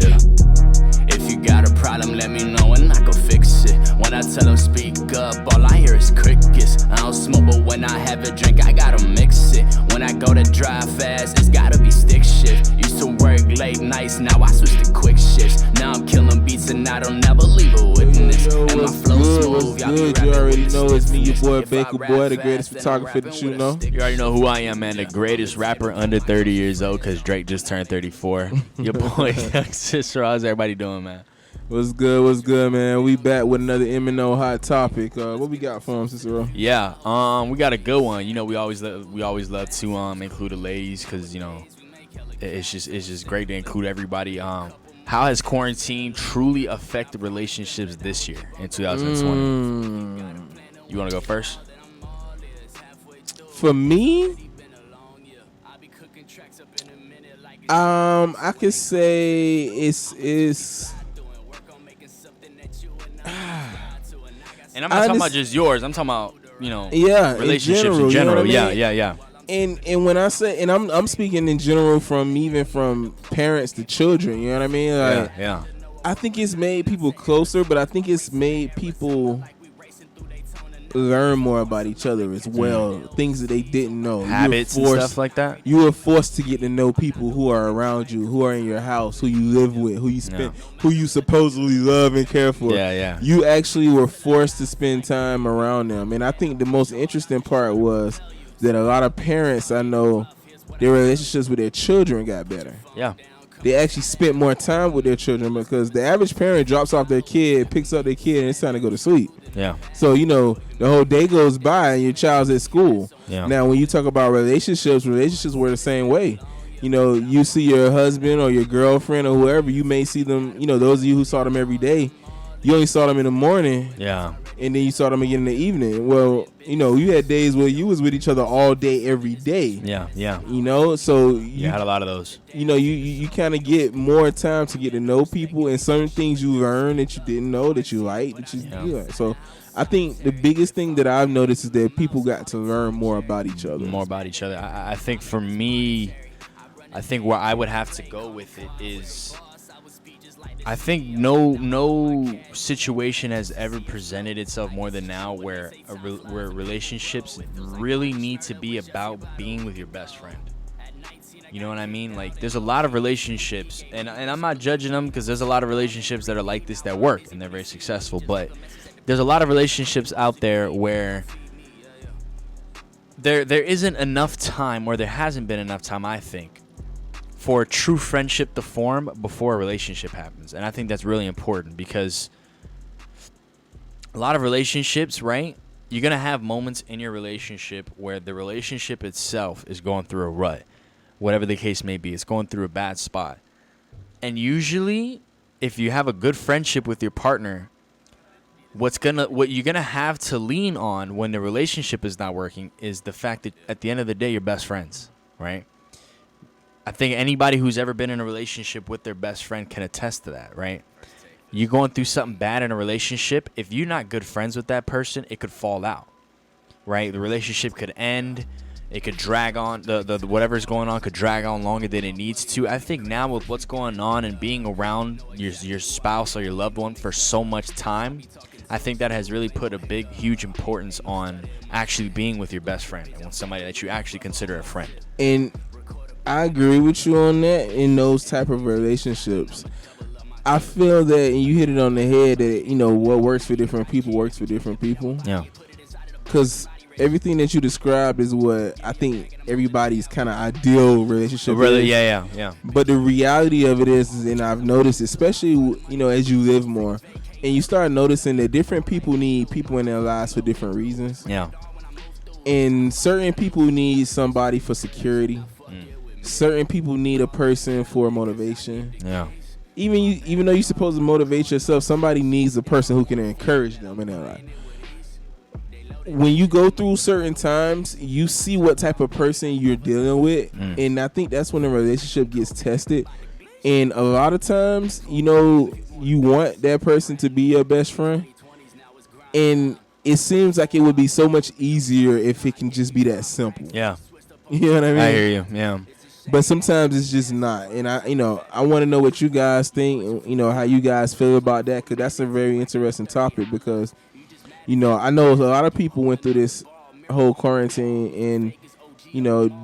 Yeah. If you got a problem, let me know and I can fix it. When I tell them speak up, all I hear is crickets. I don't smoke, but when I have a drink, I gotta mix it. When I go to drive fast, it's gotta be stick shift. Used to work late nights, now I switch to quick shifts. Now I'm killing beats and I don't never leave a witness. And my flow smooth, y'all good. You already know it's me, your boy Bakerboy, the greatest photographer that you know. You already know who I am, man. The greatest rapper under 30 years old, because Drake just turned 34. Your boy Cicero. How's everybody doing, man? What's good, man? We back with another M&O hot topic. What we got for him, Cicero? Yeah, we got a good one. You know, we always love to include the ladies, because you know it's just great to include everybody. How has quarantine truly affected relationships this year in 2020? You want to go first? For me, I could say it's. And I'm not talking about just yours. I'm talking about, relationships in general. You know what I mean? Yeah. And when I say, and I'm speaking in general from parents to children. You know what I mean? Like, yeah. I think it's made people closer, but I think it's made people learn more about each other as well. Things that they didn't know. Habits and stuff like that. You were forced to get to know people who are around you, who are in your house, who you live with, who you spend, who you supposedly love and care for. Yeah. You actually were forced to spend time around them. And I think the most interesting part was that a lot of parents I know, their relationships with their children got better. Yeah. They actually spent more time with their children, because the average parent drops off their kid, picks up their kid, and it's time to go to sleep. Yeah. So, the whole day goes by and your child's at school. Yeah. Now, when you talk about relationships were the same way. You see your husband or your girlfriend or whoever, you may see them, those of you who saw them every day, you only saw them in the morning. Yeah. And then you saw them again in the evening. Well, you had days where you was with each other all day, every day. Yeah. So you had a lot of those. You kind of get more time to get to know people, and certain things you learn that you didn't know that you like. So I think the biggest thing that I've noticed is that people got to learn more about each other. I think for me, where I would have to go with it is, I think no situation has ever presented itself more than now where relationships really need to be about being with your best friend. You know what I mean? Like, there's a lot of relationships, and I'm not judging them, because there's a lot of relationships that are like this that work and they're very successful. But there's a lot of relationships out there where there isn't enough time, or there hasn't been enough time, I think, for a true friendship to form before a relationship happens. And I think that's really important, because a lot of relationships, right? You're going to have moments in your relationship where the relationship itself is going through a rut. Whatever the case may be, it's going through a bad spot. And usually, if you have a good friendship with your partner, what you're going to have to lean on when the relationship is not working is the fact that at the end of the day, you're best friends, right? I think anybody who's ever been in a relationship with their best friend can attest to that, right? You're going through something bad in a relationship. If you're not good friends with that person, it could fall out, right? The relationship could end. It could drag on. The whatever's going on could drag on longer than it needs to. I think now with what's going on and being around your spouse or your loved one for so much time, I think that has really put a big, huge importance on actually being with your best friend and with somebody that you actually consider a friend. And I agree with you on that. In those type of relationships, I feel that, and you hit it on the head, that what works for different people works for different people. Yeah. Because everything that you described is what I think everybody's kind of ideal relationship is. Yeah. But the reality of it is, and I've noticed, especially as you live more, and you start noticing that different people need people in their lives for different reasons. Yeah. And certain people need somebody for security. Certain people need a person for motivation. Yeah. Even though you're supposed to motivate yourself, somebody needs a person who can encourage them in their life. When you go through certain times, you see what type of person you're dealing with, and I think that's when the relationship gets tested. And a lot of times, you want that person to be your best friend, and it seems like it would be so much easier if it can just be that simple. Yeah. You know what I mean? I hear you. Yeah. but sometimes it's just not. And I want to know what you guys think. How you guys feel about that, because that's a very interesting topic. Because I know a lot of people went through this whole quarantine, and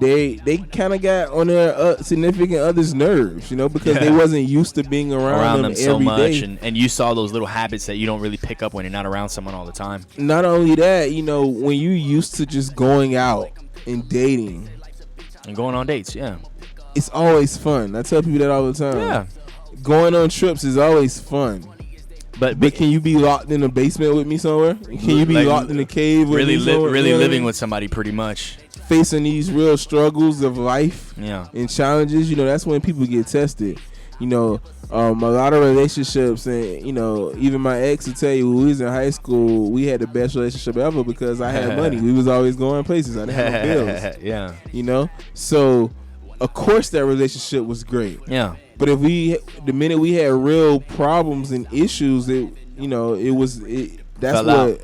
they kind of got on their significant other's nerves, because they wasn't used to being around them so every much, day. and you saw those little habits that you don't really pick up when you're not around someone all the time. Not only that, when you used to just going out and dating And going on dates, yeah. it's always fun. I tell people that all the time. Yeah. Going on trips is always fun. But can you be locked in a basement with me somewhere? Can you be locked in a cave with me somewhere? Really living with somebody pretty much. Facing these real struggles of life and challenges, that's when people get tested. A lot of relationships, and even my ex will tell you, when we was in high school, we had the best relationship ever because I had money. We was always going places. I didn't have no bills. Yeah. So of course that relationship was great. Yeah. But the minute we had real problems and issues, that's what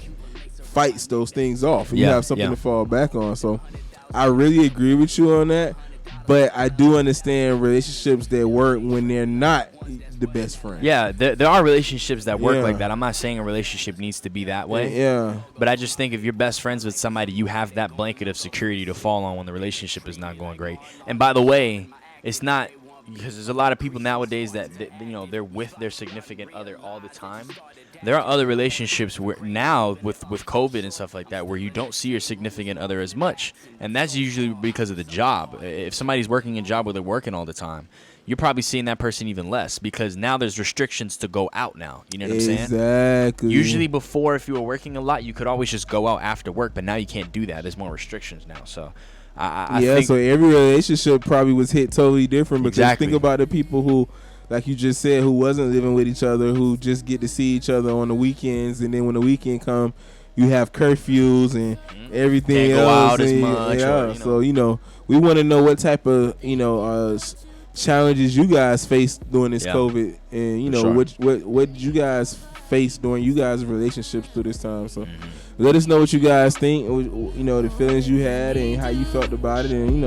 fights those things off, and you have something to fall back on. So I really agree with you on that, but I do understand relationships that work when they're not the best friend. Yeah, there are relationships that work like that. I'm not saying a relationship needs to be that way. Yeah. But I just think if you're best friends with somebody, you have that blanket of security to fall on when the relationship is not going great. And by the way, it's not because there's a lot of people nowadays that they're with their significant other all the time. There are other relationships where now with COVID and stuff like that where you don't see your significant other as much, and that's usually because of the job. If somebody's working a job where they're working all the time, you're probably seeing that person even less because now there's restrictions to go out now. You know what I'm saying? Exactly. Usually before, if you were working a lot, you could always just go out after work, but now you can't do that. There's more restrictions now. So I think so every relationship probably was hit totally different because Exactly. think about the people who, like you just said, who wasn't living with each other, who just get to see each other on the weekends, and then when the weekend come, you have curfews and everything Can't else. go out as and, much. Yeah, Or, so we want to know what type of challenges you guys faced during this COVID, and For sure. what did you guys face during you guys' relationships through this time. So let us know what you guys think, the feelings you had and how you felt about it, and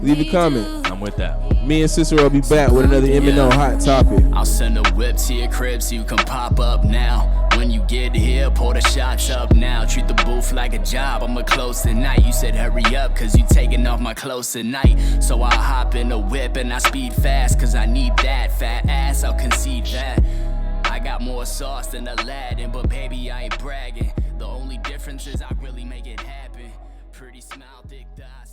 leave a comment. I'm with that. Me and Cicero will be back with another M&O hot topic. I'll send a whip to your crib so you can pop up now. When you get here, pour the shots up now. Treat the booth like a job, I'ma close tonight. You said hurry up, cause you taking off my clothes tonight. So I hop in the whip and I speed fast, cause I need that fat ass, I'll concede that. I got more sauce than Aladdin, but baby, I ain't bragging. The only difference is I really make it happen. Pretty smile, thick thighs.